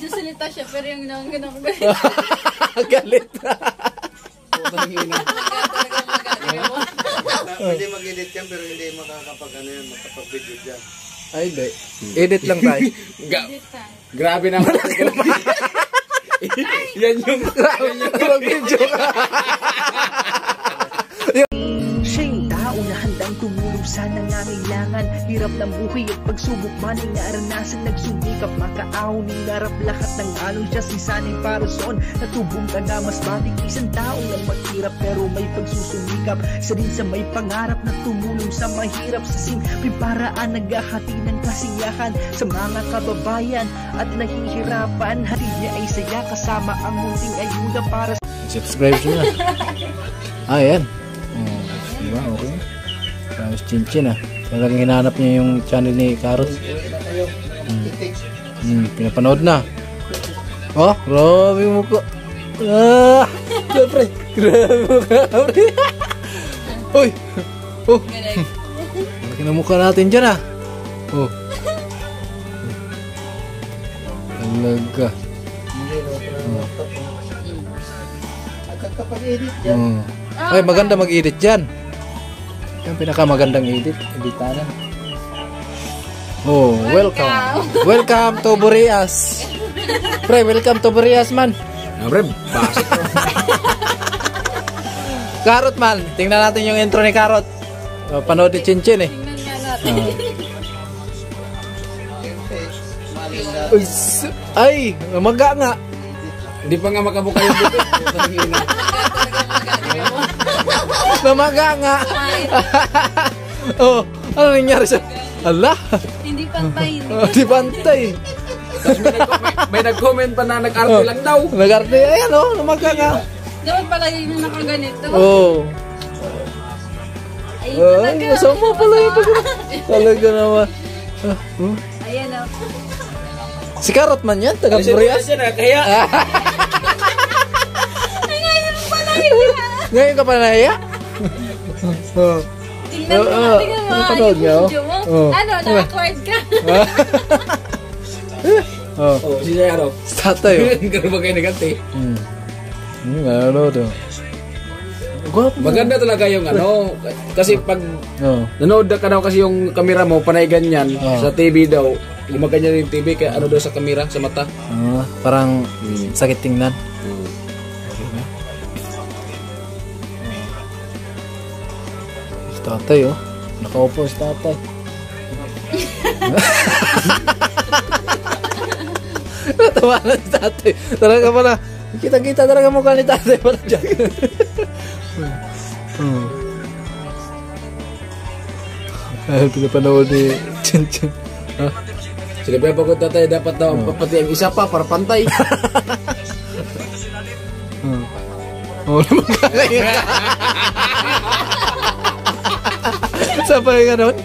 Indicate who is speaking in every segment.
Speaker 1: Nagsasalita siya, pero yung nanganganak ko
Speaker 2: galit.
Speaker 3: Hindi mag-edit yan, pero hindi makakapag-video dyan.
Speaker 2: Ay, hindi. Edit lang tayo.
Speaker 4: Grabe naman. Yan yung
Speaker 2: video ka.
Speaker 5: Siya yung tao na handang tumulong sa nangangailangan. Hirap ng buhay at pagsubok man ay naranasan. Nagsumikap makaahon ng narap lahat ng alon. Siya si sanay para soon natubong ka na mas matik. Isang tao lang maghirap pero may pagsusumikap. Isa din sa may pangarap na tumulong sa mahirap. Sa simpleng paraan naghahati ng kasiyahan sa mga kababayan at nahihirapan. Hatid niya ay saya kasama ang munting ayuda para sa...
Speaker 2: Subscribe siya. Ayan. Diba? Okay. Tapos Chinchin talagang hinahanap niya yung channel ni Carrot. Pinapanood na. Oh, grabe mo ko. Siyempre. Grabe mo ka. Uy. Oh. Malaki na mukha natin dyan Oh. Talaga.
Speaker 3: Kapag-edit dyan.
Speaker 2: Ay, maganda mag-edit dyan. Yung pinakamagandang editanan. Oh, welcome. Welcome to Boreas. Pre, welcome to Boreas man.
Speaker 4: Pre, basik.
Speaker 2: Carrot man, tingnan natin yung intro ni Carrot. Panood ni Chinchin
Speaker 1: Tingnan nga natin.
Speaker 2: Ay, maga nga.
Speaker 4: Hindi pa nga makabuka yung dito.
Speaker 2: Namaga nga. Oh, ano nangyari sa... Ala.
Speaker 1: Hindi pantay.
Speaker 2: Hindi pantay.
Speaker 4: Tapos may nag-comment pa na nag-arte lang daw.
Speaker 2: Nag-arte, ayan namaga nga.
Speaker 1: Dapat pala yung nakaganito.
Speaker 2: Oh.
Speaker 1: Ay, talaga.
Speaker 2: Masama pala yung talaga naman.
Speaker 1: Ayan
Speaker 2: Si Carrot man yan, taga Boreas.
Speaker 4: Kaya...
Speaker 2: Ngayon ka pa nahiya?
Speaker 1: Tingnan mo, tingnan mo.
Speaker 2: Napanood niya,
Speaker 1: Yung video mo. Ano, na-acquired ka.
Speaker 4: Oh, si Jero.
Speaker 2: Tatay.
Speaker 4: Ganun ba kayo nagante?
Speaker 2: Ano daw?
Speaker 4: Maganda talaga yung kasi pag nanood ka daw kasi yung camera mo, panay ganyan, sa TV daw, gumaganyan yung TV, kaya ano daw sa camera, sa mata.
Speaker 2: Parang sakit tingnan. Tatay nakaupo si tatay. Natawa na si tatay. Talaga pala, kita-kita talaga mukha ni tatay pala dyan. Pinapanood ni Chinchin.
Speaker 4: Sige pa pagod tatay, dapat daw papati ang isa pa para pantay.
Speaker 2: Naman kakaya. Sabay ka nun?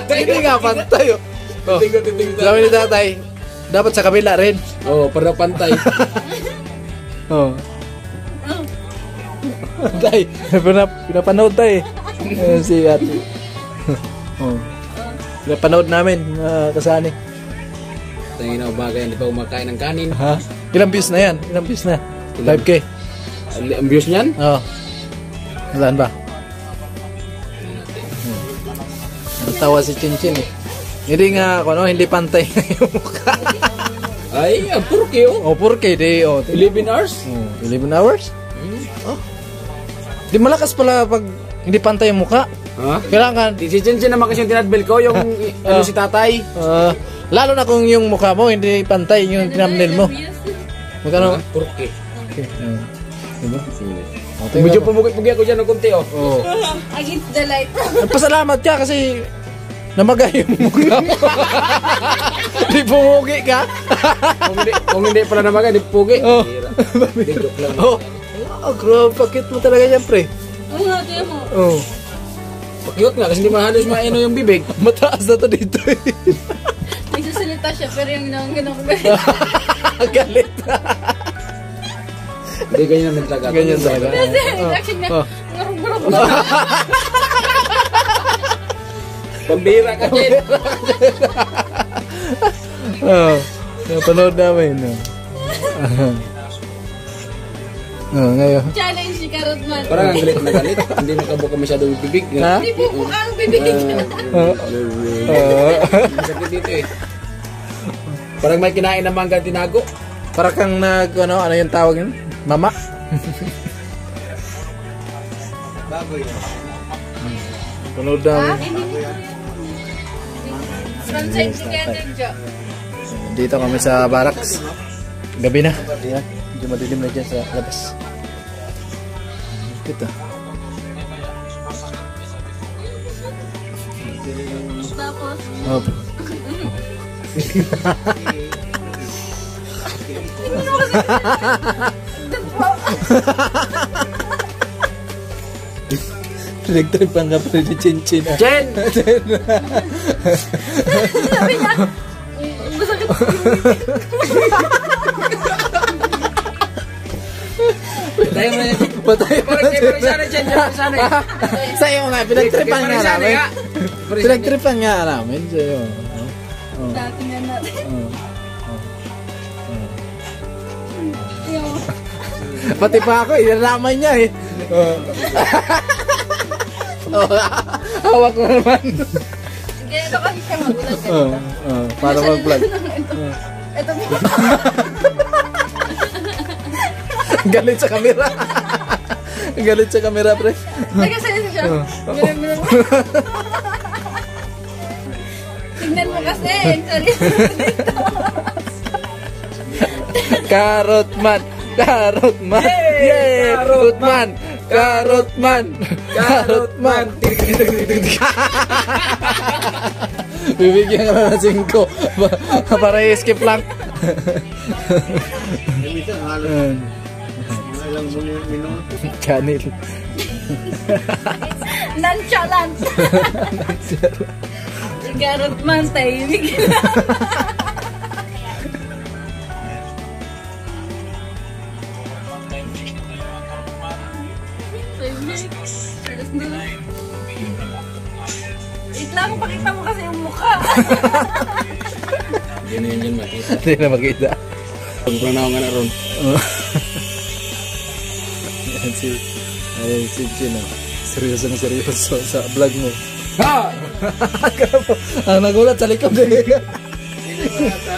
Speaker 2: Hindi nga pantay. Sabi ni tatay, dapat sa kabila rin.
Speaker 4: Para pantay.
Speaker 2: Tay, pinapanood tayo si ate. Pinapanood namin, kasani.
Speaker 4: Tingin na bagay, hindi pa kumakain ng kanin.
Speaker 2: Ha? Ilang views na yan? Ilang views na? 5K?
Speaker 4: Ang views niyan?
Speaker 2: Oo. Saan ba? Natawa si Chinchin Hindi nga, hindi pantay na yung mukha.
Speaker 4: Ay, purke
Speaker 2: purke, di
Speaker 4: 11 hours?
Speaker 2: 11 hours? Di malakas pala pag hindi pantay yung mukha. Kailangan.
Speaker 4: Si Chinchin naman kasi yung tinadbil ko, yung si tatay.
Speaker 2: Lalo na kung yung mukha mo hindi pantay yung thumbnail mo. Magkano?
Speaker 4: Purke.
Speaker 2: Diba?
Speaker 4: Medyo pumugit-pugi ako dyan ng kunti
Speaker 1: Against the light.
Speaker 2: Pasalamat ka kasi namaga yung mukha mo. Di pumugi ka.
Speaker 4: Kung hindi pala namaga, di pugi. Di joke lang.
Speaker 2: Grabe, pakit mo talaga yan, pre.
Speaker 1: Oo nga, tiyan mo.
Speaker 4: Pakyot nga kasi hindi mahalos maino yung bibig.
Speaker 2: Mataas na to dito
Speaker 1: Nagsasalita siya, pero yung nanganganak ko
Speaker 2: galit.
Speaker 4: Hindi ganyan naman talaga.
Speaker 2: Ganyan talaga.
Speaker 1: Kasi, reaction niya, ngarong-ngarong.
Speaker 4: Pambira ka din.
Speaker 2: Napanood namin. Ngayon.
Speaker 1: Challenge si Karotman.
Speaker 4: Parang ang galit na galit. Hindi nakabuka masyado yung bibig.
Speaker 2: Ha?
Speaker 1: Hindi bubuka ang bibig.
Speaker 4: Sakit dito eh. Parang may kinain na mangga tinago.
Speaker 2: Para kang ano yung tawag yun? Mama?
Speaker 3: Bago yun.
Speaker 2: Panood namin.
Speaker 1: From side together, Jo.
Speaker 2: Dito kami sa barracks. Gabi na. Ayan. Medyo madilim na dyan sa labas. Ito.
Speaker 1: Tapos,
Speaker 2: Oh. Nagtripan ka pa rin ni Chinchin.
Speaker 4: Jen!
Speaker 1: sabi niya, masakit.
Speaker 4: Tayo mo na.
Speaker 2: Patay mo na
Speaker 4: Pero sana Jen, sana.
Speaker 2: sa'yo nga, pinagtripan nga namin. Pinagtripan nga namin sa'yo.
Speaker 1: Dati nga natin. Yung,
Speaker 2: Pati pa ako, inalamay niya eh. Hawak ko naman.
Speaker 1: ganito kasi siya magulat ganito.
Speaker 2: Para mag-vlog.
Speaker 1: Ito mo.
Speaker 2: Galit sa camera. Galit sa camera, pre.
Speaker 1: Nagkasalita siya. Ganun. Tingnan mo kasi. Sorry.
Speaker 2: Karotman. Karotman. Yay! Karotman. Karotman. Karotman. Bibigyan ka na ng 5 para i-skip lang.
Speaker 3: Minsan halos mga ilang minuto.
Speaker 2: Kanil.
Speaker 1: Nonchalant. Karotman, tahimik. Wait lang, pakita mo kasi yung mukha.
Speaker 4: Hindi na yun makita.
Speaker 2: Hindi na makita.
Speaker 4: Pagpranaw nga na ron.
Speaker 2: Ayan si Gino. Seryoso na seryoso sa vlog mo.
Speaker 4: Ha!
Speaker 2: Nagulat sa likod eh.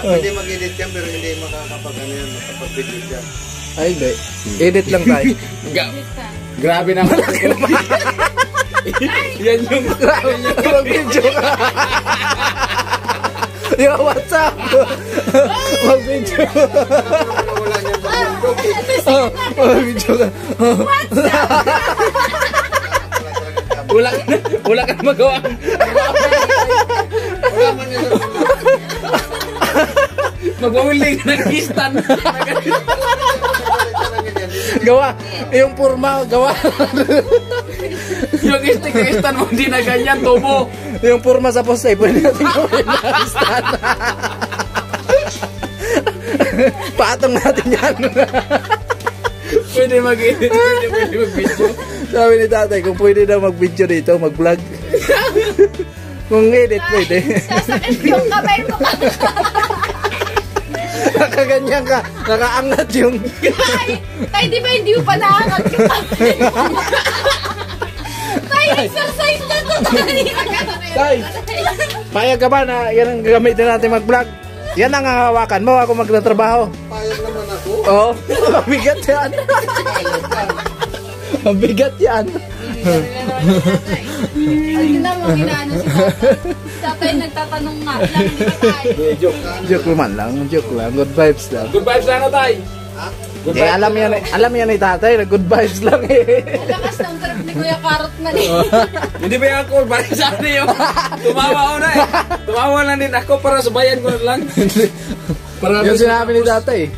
Speaker 3: Hindi mag-edit yan pero hindi makakapag-video yan.
Speaker 2: Ay, hindi. Edit lang tayo.
Speaker 4: Grabe naman. Yan yung
Speaker 2: Mag-video ka. Yung WhatsApp. Mag-video.
Speaker 3: Wala niya pag-vlog eh.
Speaker 2: Mag-video ka.
Speaker 4: Wala ka magawa.
Speaker 3: Wala man yun.
Speaker 4: Magwawiling ng kistan.
Speaker 2: Gawa. Yung purma, gawa.
Speaker 4: Yung kistan mo hindi na ganyan, tubo.
Speaker 2: Yung purma sa poste, pwede natin gawin na stand. Patong natin yan.
Speaker 4: Pwede mag-edit, pwede mag-video.
Speaker 2: Sabi ni tatay, kung pwede daw mag-video dito, mag-vlog. Kung edit, pwede.
Speaker 1: Sasakit yung kamay mo.
Speaker 2: Nakaganyan ka, nakaangat yung...
Speaker 1: Tay, di ba hindi mo pa naangat yung kamay mo? Tay, exercise na to, Tay.
Speaker 2: Tay, payag ka ba na yan ang gagamitin natin mag-vlog? Yan ang hawakan mo, ako magtatrabaho.
Speaker 3: Payag naman ako.
Speaker 2: Oo, mabigat yan. Mabigat yan.
Speaker 1: Ayun na mo, ginaano si Tatay. Tatay nagtatanong nga lang, di ba Tay?
Speaker 2: Joke lang. Good vibes lang.
Speaker 4: Good vibes na Tay. Good vibes
Speaker 2: Alam yan ni tatay, na good vibes lang eh.
Speaker 1: Lakas ng trip ni Kuya Karotman eh.
Speaker 4: Hindi ba yung ako? Balik sa akin yung tumawa ako na eh. Tumawa lang din ako para subayan ko lang. Para
Speaker 2: Yung sinabi ni tatay.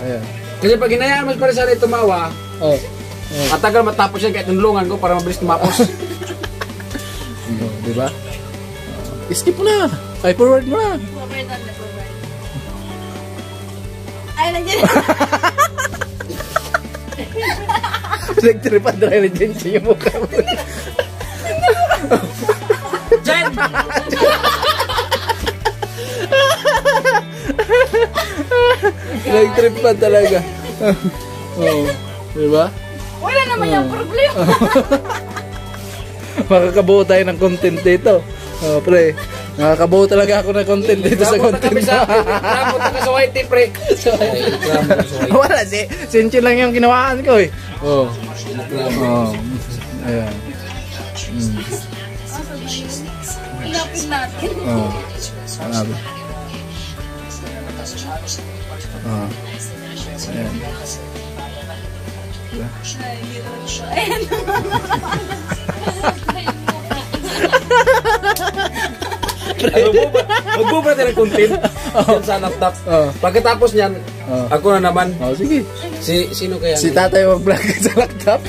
Speaker 2: Ayan.
Speaker 4: Kasi pag hinayaan mo para sa akin tumawa,
Speaker 2: Oh.
Speaker 4: matagal matapos yan kahit nulungan ko para mabilis tumapos.
Speaker 2: Di ba? Skip mo na. Ay, forward mo na.
Speaker 1: Forward na, forward. Ay, nandiyan.
Speaker 2: Nagtripan na rin din siya yung mukha mo.
Speaker 4: Jen!
Speaker 2: Nag-trip pa talaga. Oo. Diba?
Speaker 1: Wala naman yung problema.
Speaker 2: Makakabuo tayo ng content dito. Pre. Nakakabuo talaga ako ng content dito sa content.
Speaker 4: Tramo ka sa white tip, pre.
Speaker 2: Wala, di. Sinchi lang yung ginawaan ko eh. Oo. Ayan.
Speaker 1: Hanapin natin.
Speaker 2: Oo. Hanapin. Ayan.
Speaker 1: Ayan.
Speaker 4: Magbubuo tayo ng content sa laptop. Pagkatapos niyan, ako na naman.
Speaker 2: Sige.
Speaker 4: Sino kaya?
Speaker 2: Si tatay mag-vlog sa laptop.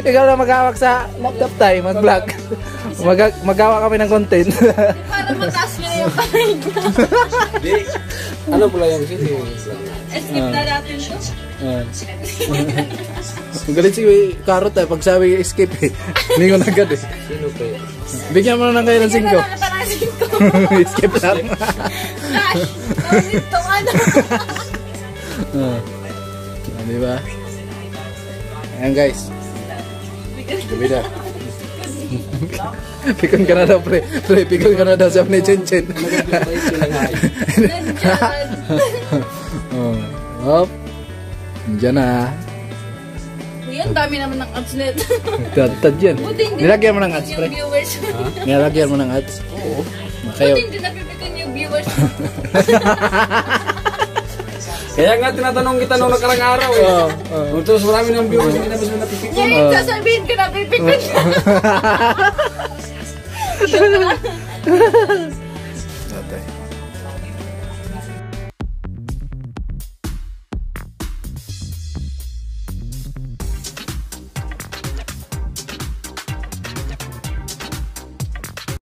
Speaker 2: Ikaw na maghawak sa laptop tayo, mag-vlog. Magawa kami ng content.
Speaker 1: Para mataas nyo yung kamay nyo.
Speaker 4: Ano pala yung sino?
Speaker 1: Skip na natin to.
Speaker 2: Ang galit si Karot eh, pag sabi skip eh. Hindi ko nagad eh.
Speaker 4: Sino kaya?
Speaker 2: Bigyan mo na lang kayo ng 5.
Speaker 1: Bigyan na lang ng 5.
Speaker 2: Skip lang.
Speaker 1: Flash! Tawid to ano.
Speaker 2: Diba? Ayan guys. Gabi na. Pikon ka na daw pre. Pre, pikon ka na daw sa ni Chen-Chen. Hop. Diyan na.
Speaker 1: Uy, ang dami naman ng ads net.
Speaker 2: Tad yan. Nilagyan mo ng ads pre.
Speaker 1: Yung viewers.
Speaker 2: Nilagyan mo ng ads. Oo. Kayo.
Speaker 1: Buti hindi napipikon yung viewers.
Speaker 4: Kaya nga tinatanong kita nung nakarang araw eh. Tapos marami ng viewers hindi na mas napipikon.
Speaker 1: Ngayon sasabihin ko napipikon.
Speaker 2: Tatay.